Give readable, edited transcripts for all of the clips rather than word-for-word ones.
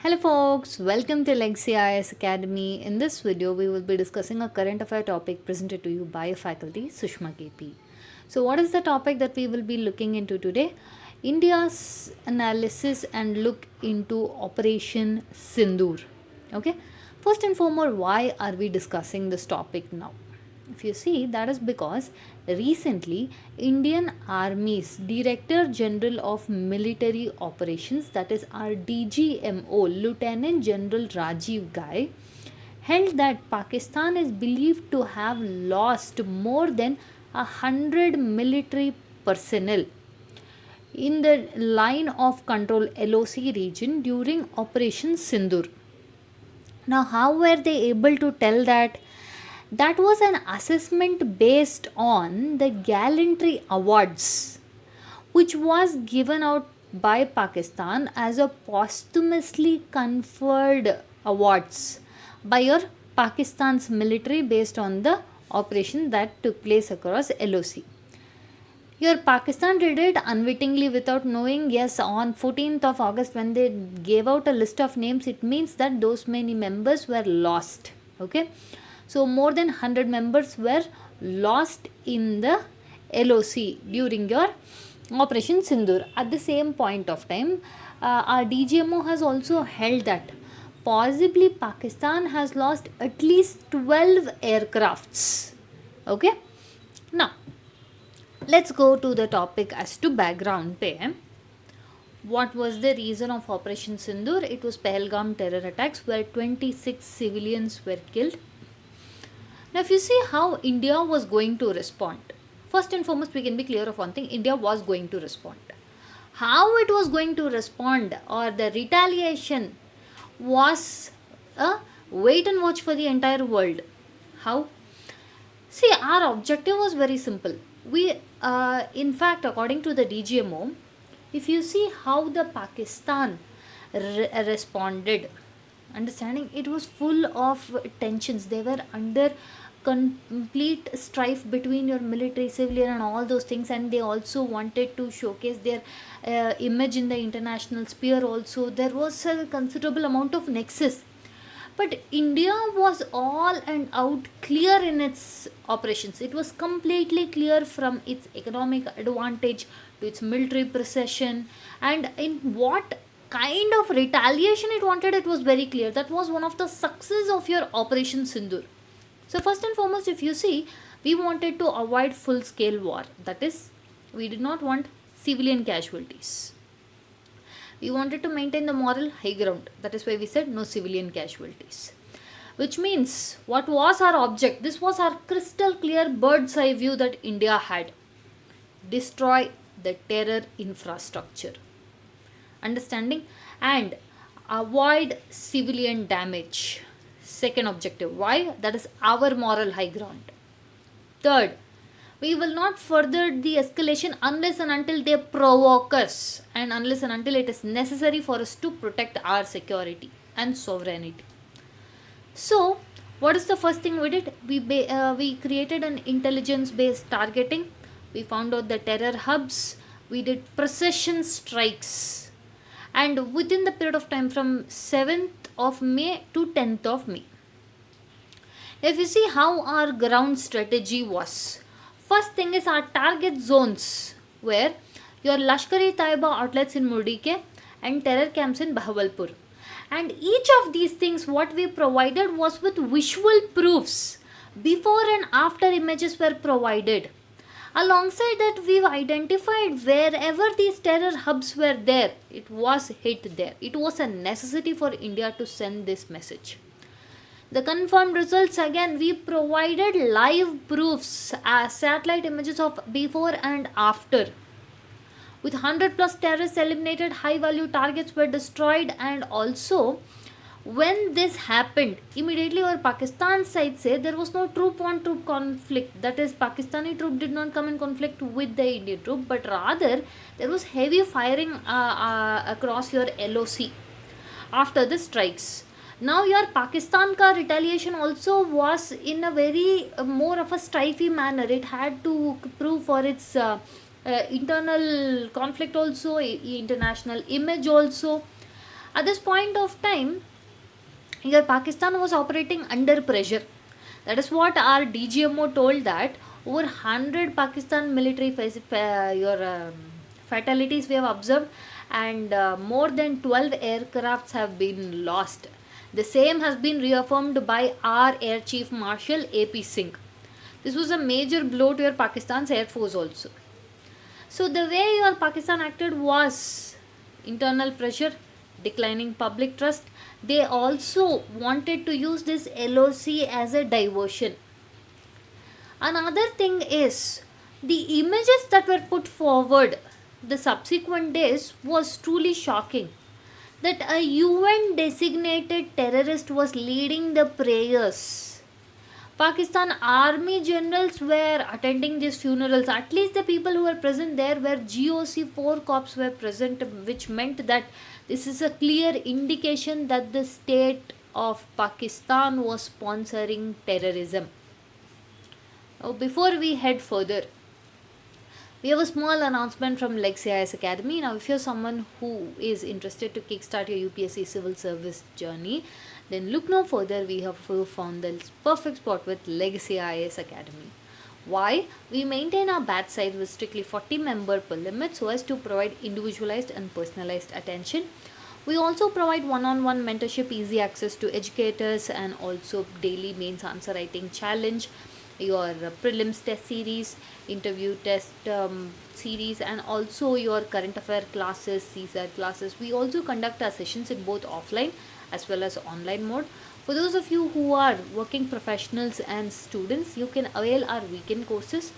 Hello folks, welcome to LexCIS Academy. In this video, we will be discussing a current affair topic presented to you by faculty Sushma KP. So what is the topic that we will be looking into today? India's analysis and look into Operation Sindoor. Okay, first and foremost, why are we discussing this topic now? If you see, that is because recently Indian Army's Director General of Military Operations, that is our DGMO, Lieutenant General Rajiv Ghai, held that Pakistan is believed to have lost more than 100 military personnel in the line of control LOC region during Operation Sindoor. Now, how were they able to tell that? That was an assessment based on the gallantry awards, which was given out by Pakistan as a posthumously conferred awards by your Pakistan's military based on the operation that took place across LOC. Your Pakistan did it unwittingly without knowing. Yes, on 14th of August, when they gave out a list of names, it means that those many members were lost. Okay, so more than 100 members were lost in the LOC during your Operation Sindoor. At the same point of time, our DGMO has also held that possibly Pakistan has lost at least 12 aircrafts. Okay, now let's go to the topic as to background pay. What was the reason of Operation Sindoor? It was Pahalgam terror attacks where 26 civilians were killed. Now, if you see how India was going to respond, first and foremost, we can be clear of one thing: India was going to respond. How it was going to respond, or the retaliation, was a wait and watch for the entire world. How? See, our objective was very simple. In fact, according to the DGMO, if you see how the Pakistan responded, understanding, it was full of tensions. They were under complete strife between your military, civilian, and all those things, and they also wanted to showcase their image in the international sphere. Also, there was a considerable amount of nexus, but India was all and out clear in its operations. It was completely clear from its economic advantage to its military precision, and in what kind of retaliation it wanted, it was very clear. That was one of the success of your Operation Sindoor. So first and foremost, if you see, we wanted to avoid full scale war. That is, we did not want civilian casualties. We wanted to maintain the moral high ground. That is why we said no civilian casualties. Which means, what was our object? This was our crystal clear bird's eye view that India had. Destroy the terror infrastructure. Understanding? And avoid civilian damage. Second objective. Why? That is our moral high ground. Third, we will not further the escalation unless and until they provoke us, and unless and until it is necessary for us to protect our security and sovereignty. So, what is the first thing we did? We created an intelligence based targeting. We found out the terror hubs. We did precision strikes, and within the period of time from 7th of May to 10th of May. If you see how our ground strategy was, first thing is our target zones where your Lashkar-e-Taiba outlets in Murdike and terror camps in Bahawalpur. And each of these things, what we provided was with visual proofs. Before and after images were provided. Alongside that, we've identified wherever these terror hubs were there, it was hit there. It was a necessity for India to send this message. The confirmed results, again, we provided live proofs, satellite images of before and after. With 100 plus terrorists eliminated, high value targets were destroyed, and also when this happened, immediately our Pakistan side said there was no troop on troop conflict. That is, Pakistani troop did not come in conflict with the Indian troop, but rather there was heavy firing across your LOC after the strikes. Now your Pakistan ka retaliation also was in a very more of a strifey manner. It had to prove for its internal conflict also, international image also. At this point of time, here Pakistan was operating under pressure. That is what our DGMO told, that over 100 Pakistan military fatalities we have observed, and more than 12 aircrafts have been lost. The same has been reaffirmed by our Air Chief Marshal AP Singh. This was a major blow to your Pakistan's Air Force also. So the way your Pakistan acted was internal pressure, declining public trust. They also wanted to use this LOC as a diversion. Another thing is, the images that were put forward the subsequent days was truly shocking. That a UN designated terrorist was leading the prayers. Pakistan army generals were attending these funerals. At least the people who were present there were GOC 4 corps were present, which meant that this is a clear indication that the state of Pakistan was sponsoring terrorism. Now, before we head further, we have a small announcement from Legacy IAS Academy. Now, if you're someone who is interested to kickstart your UPSC civil service journey, then look no further. We have found the perfect spot with Legacy IAS Academy. Why? We maintain our batch size with strictly 40 member per limit so as to provide individualized and personalized attention. We also provide one-on-one mentorship, easy access to educators, and also daily mains answer writing challenge, your prelims test series, interview test series, and also your current affair classes, CSAT classes. We also conduct our sessions in both offline as well as online mode. For those of you who are working professionals and students, you can avail our weekend courses.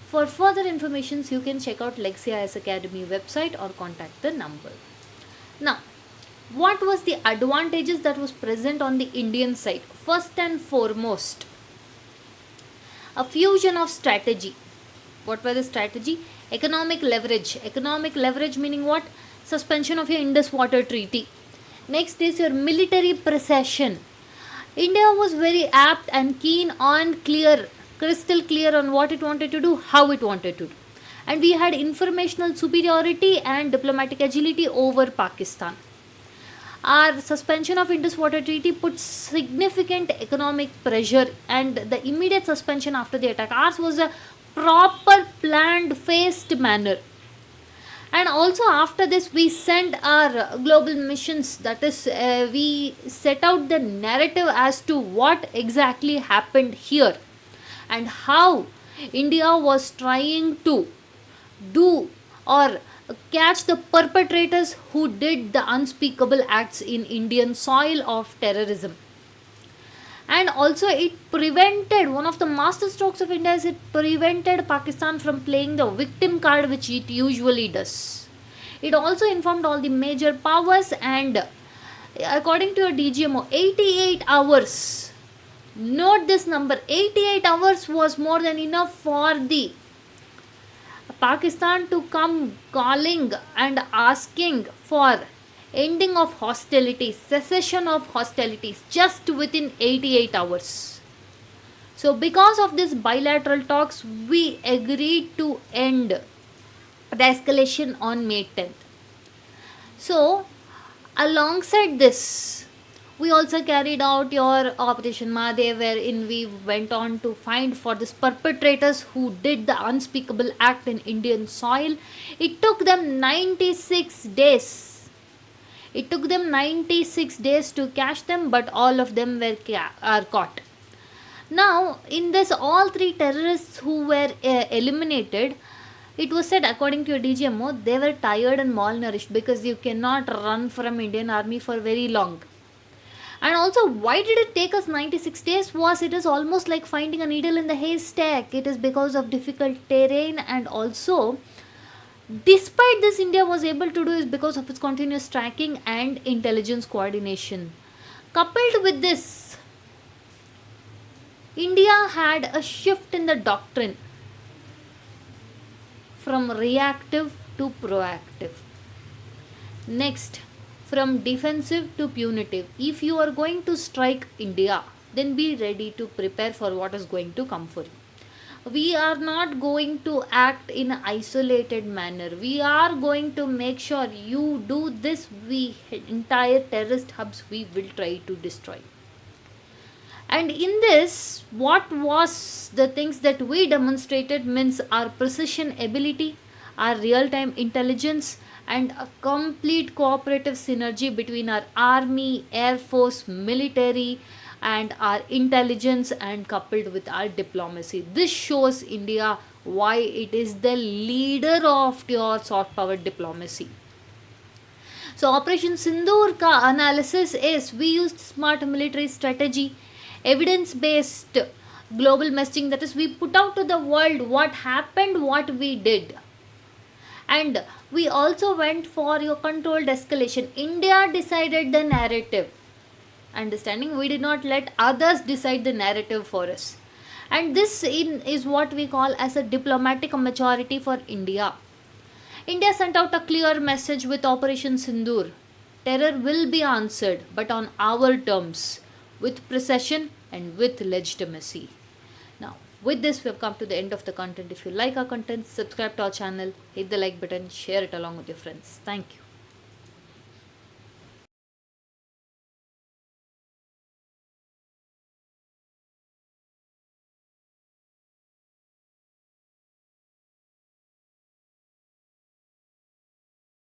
For further information, you can check out Legacy IAS Academy website or contact the number. Now, what was the advantages that was present on the Indian side? First and foremost, a fusion of strategy. What were the strategy? Economic leverage. Economic leverage meaning what? Suspension of your Indus Water Treaty. Next is your military precision. India was very apt and keen on crystal clear on what it wanted to do, how it wanted to do. And we had informational superiority and diplomatic agility over Pakistan. Our suspension of Indus Water Treaty put significant economic pressure, and the immediate suspension after the attack. Ours was a proper planned phased manner. And also after this we sent our global missions, that is we set out the narrative as to what exactly happened here and how India was trying to do or catch the perpetrators who did the unspeakable acts in Indian soil of terrorism. And also it prevented, one of the master strokes of India is it prevented Pakistan from playing the victim card which it usually does. It also informed all the major powers, and according to a DGMO, 88 hours, note this number, 88 hours was more than enough for the Pakistan to come calling and asking for ending of hostilities, cessation of hostilities, just within 88 hours. So because of this bilateral talks, we agreed to end the escalation on May 10th. So alongside this, we also carried out your Operation Mahadev, wherein we went on to find for these perpetrators who did the unspeakable act in Indian soil. It took them 96 days. It took them 96 days to catch them, but all of them are caught. Now, in this, all three terrorists who were eliminated, it was said, according to a DGMO, they were tired and malnourished because you cannot run from Indian army for very long. And also, why did it take us 96 days? It is almost like finding a needle in the haystack. It is because of difficult terrain, and also, despite this, India was able to do is because of its continuous tracking and intelligence coordination. Coupled with this, India had a shift in the doctrine from reactive to proactive. Next, from defensive to punitive. If you are going to strike India, then be ready to prepare for what is going to come for you. We are not going to act in an isolated manner. We are going to make sure you do this. We entire terrorist hubs we will try to destroy. And in this, what was the things that we demonstrated means our precision ability, our real time intelligence, and a complete cooperative synergy between our army, air force, military, and our intelligence, and coupled with our diplomacy. This shows India why it is the leader of your soft power diplomacy. So Operation Sindoor ka analysis is we used smart military strategy, evidence based global messaging, that is we put out to the world what happened, what we did. And we also went for your controlled escalation. India decided the narrative. Understanding, we did not let others decide the narrative for us. And is what we call as a diplomatic maturity for India. India sent out a clear message with Operation Sindoor. Terror will be answered, but on our terms, with precision and with legitimacy. Now, with this, we have come to the end of the content. If you like our content, subscribe to our channel, hit the like button, share it along with your friends. Thank you.